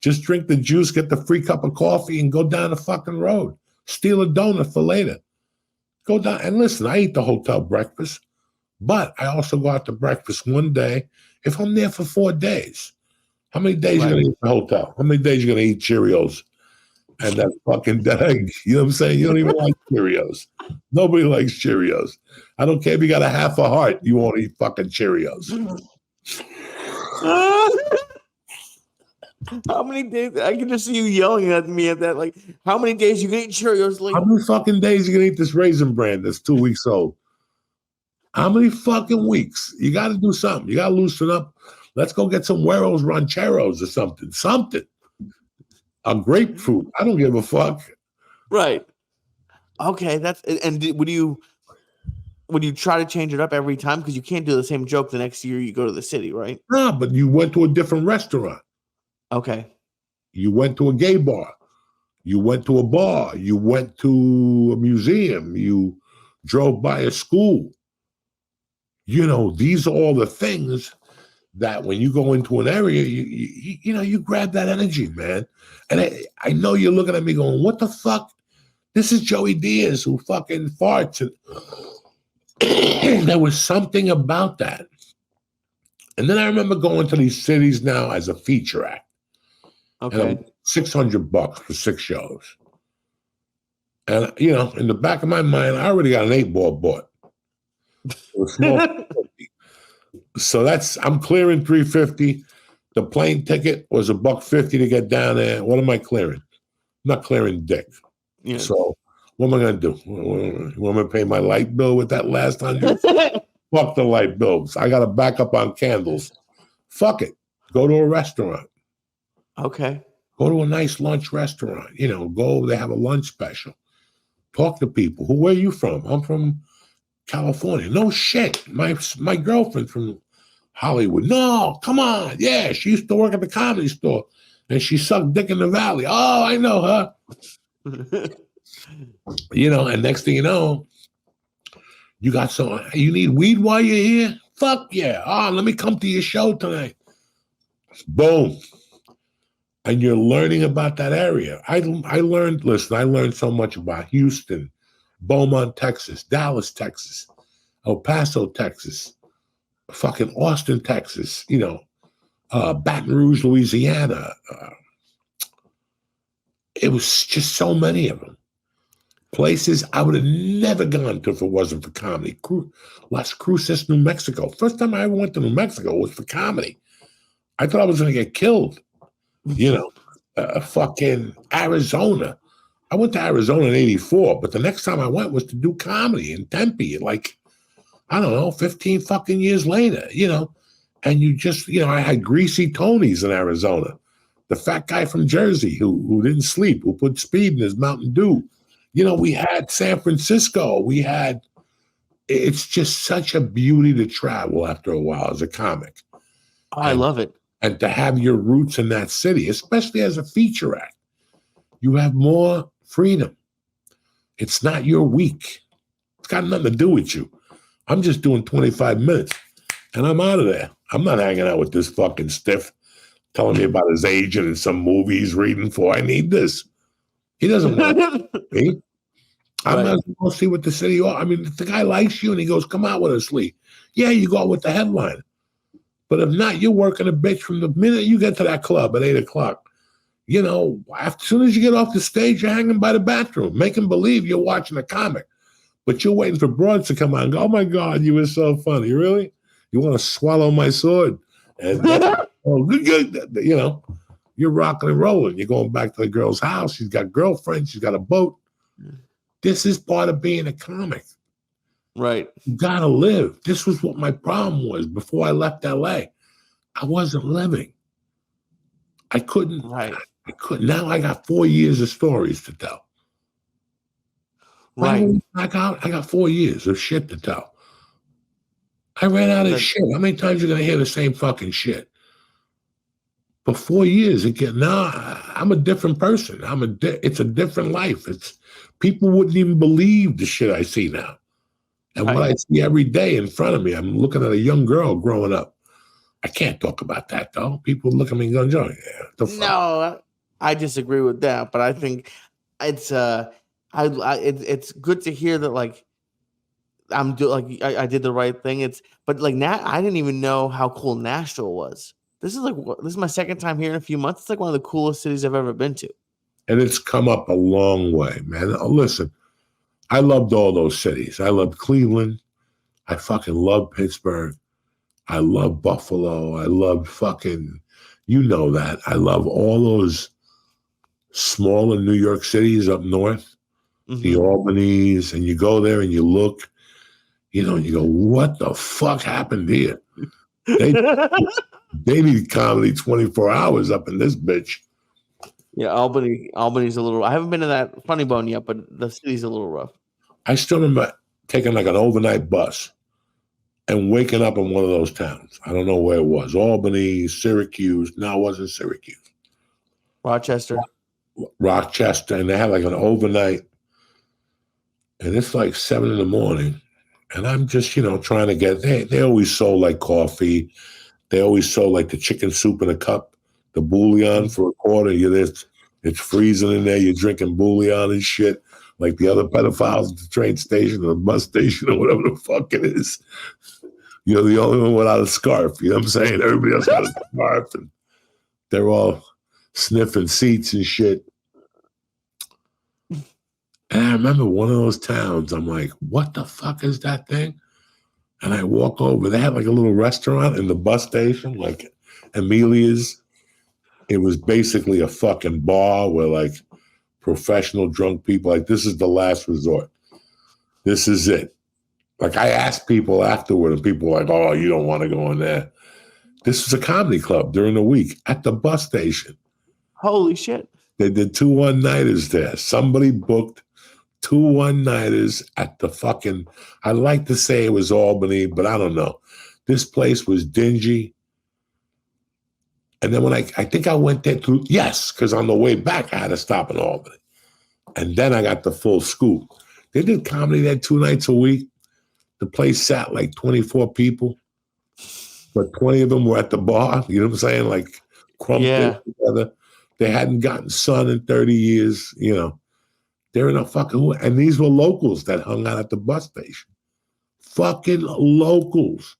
Just drink the juice, get the free cup of coffee, and go down the fucking road. Steal a donut for later. Go down and listen. I eat the hotel breakfast, but I also go out to breakfast one day. If I'm there for 4 days, how many days you gonna eat at the hotel? How many days you gonna eat Cheerios and that fucking egg? You know what I'm saying? You don't even like Cheerios. Nobody likes Cheerios. I don't care if you got a half a heart, you won't eat fucking Cheerios. How many days? I can just see you yelling at me at that. Like, how many days you can eat Cheerios? Like, how many fucking days you gonna eat this Raisin Bran that's 2 weeks old? How many fucking weeks? You got to do something. You got to loosen up. Let's go get some Hueros Rancheros or something. Something. A grapefruit. I don't give a fuck. Right. Okay. Would you try to change it up every time? Because you can't do the same joke the next year you go to the city, right? No, but you went to a different restaurant. Okay. You went to a gay bar. You went to a bar. You went to a museum. You drove by a school. You know, these are all the things that when you go into an area, you grab that energy, man. And I know you're looking at me going, what the fuck? This is Joey Diaz who fucking farts. And there was something about that. And then I remember going to these cities now as a feature act. Okay. And $600 for 6 shows. And, you know, in the back of my mind, I already got an 8-ball bought. So I'm clearing $350. The plane ticket was $150 to get down there. What am I clearing? I'm not clearing dick. Yeah. So what am I gonna do? You want me to pay my light bill with that last $100? Fuck the light bills. I got to back up on candles. Fuck it. Go to a restaurant. Okay. Go to a nice lunch restaurant. You know, go. They have a lunch special. Talk to people. Where are you from? I'm from California. No shit. My girlfriend from Hollywood. No, come on. Yeah, she used to work at the Comedy Store and she sucked dick in the Valley. Oh, I know her. You know, and next thing you know, you need weed while you're here? Fuck yeah. Oh, let me come to your show tonight. Boom. And you're learning about that area. I learned so much about Houston, Beaumont, Texas, Dallas, Texas, El Paso, Texas, fucking Austin, Texas, you know, Baton Rouge, Louisiana. It was just so many of them. Places I would have never gone to if it wasn't for comedy. Las Cruces, New Mexico. First time I ever went to New Mexico was for comedy. I thought I was going to get killed. You know, fucking Arizona. I went to Arizona in 84, but the next time I went was to do comedy in Tempe, like, I don't know, 15 fucking years later, you know. And you just, you know, I had Greasy Tony's in Arizona. The fat guy from Jersey who didn't sleep, who put speed in his Mountain Dew. You know, we had San Francisco. It's just such a beauty to travel after a while as a comic. Oh, I love it. And to have your roots in that city, especially as a feature act, you have more freedom. It's not your week. It's got nothing to do with you. I'm just doing 25 minutes and I'm out of there. I'm not hanging out with this fucking stiff telling me about his agent and some movie he's reading for. I need this. He doesn't want me. I might as well see what the city. I mean, if the guy likes you and he goes, come out with us, Lee. Yeah, you go out with the headline. But if not, you're working a bitch from the minute you get to that club at 8 o'clock. You know, as soon as you get off the stage, you're hanging by the bathroom, making believe you're watching a comic. But you're waiting for broads to come out and go, oh, my God, you were so funny. Really? You want to swallow my sword? And, good. You know, you're rocking and rolling. You're going back to the girl's house. She's got girlfriends. She's got a boat. This is part of being a comic. Right. You got to live. This was what my problem was before I left LA. I wasn't living. I couldn't. Right. I couldn't. Now I got 4 years of stories to tell. Right. I got 4 years of shit to tell. I ran out of shit. How many times are you going to hear the same fucking shit? For 4 years, now I'm a different person. It's a different life. People wouldn't even believe the shit I see now. And what I see every day in front of me, I'm looking at a young girl growing up. I can't talk about that though. People look at me and go, "Joe, yeah, the fuck." No, I disagree with that, but I think it's it's good to hear that like I did the right thing. But like I didn't even know how cool Nashville was. This is my second time here in a few months. It's like one of the coolest cities I've ever been to. And it's come up a long way, man. Oh, listen, I loved all those cities. I loved Cleveland. I fucking love Pittsburgh. I love Buffalo. I love fucking, you know that. I love all those smaller New York cities up north, the Albanys, and you go there and you look, and you go, what the fuck happened here? They, they need comedy 24 hours up in this bitch. Yeah, Albany's a little. I haven't been to that Funny Bone yet, but the city's a little rough. I still remember taking like an overnight bus and waking up in one of those towns. I don't know where it was. Albany, Syracuse. No, it wasn't Syracuse. Rochester, and they had like an overnight. And it's like 7 a.m. And I'm just, trying to get, they always sold like coffee. They always sold like the chicken soup in a cup, the bouillon for a quarter. It's freezing in there. You're drinking bouillon and shit. Like the other pedophiles at the train station or the bus station or whatever the fuck it is. You're the only one without a scarf. You know what I'm saying? Everybody else got a scarf and they're all sniffing seats and shit. And I remember one of those towns, I'm like, what the fuck is that thing? And I walk over. They had like a little restaurant in the bus station, like Amelia's. It was basically a fucking bar where like professional drunk people, like this is the last resort. This is it. Like I asked people afterward and people were like, oh, you don't want to go in there. This was a comedy club during the week at the bus station. Holy shit. They did 2 one-nighters there. Somebody booked 2 one-nighters at the fucking, I like to say it was Albany, but I don't know. This place was dingy. And then when I think I went there because on the way back, I had to stop in Albany. And then I got the full scoop. They did comedy there 2 nights a week. The place sat like 24 people, but 20 of them were at the bar. You know what I'm saying? Like crumped together. They hadn't gotten sun in 30 years. They're in a fucking, and these were locals that hung out at the bus station. Fucking locals.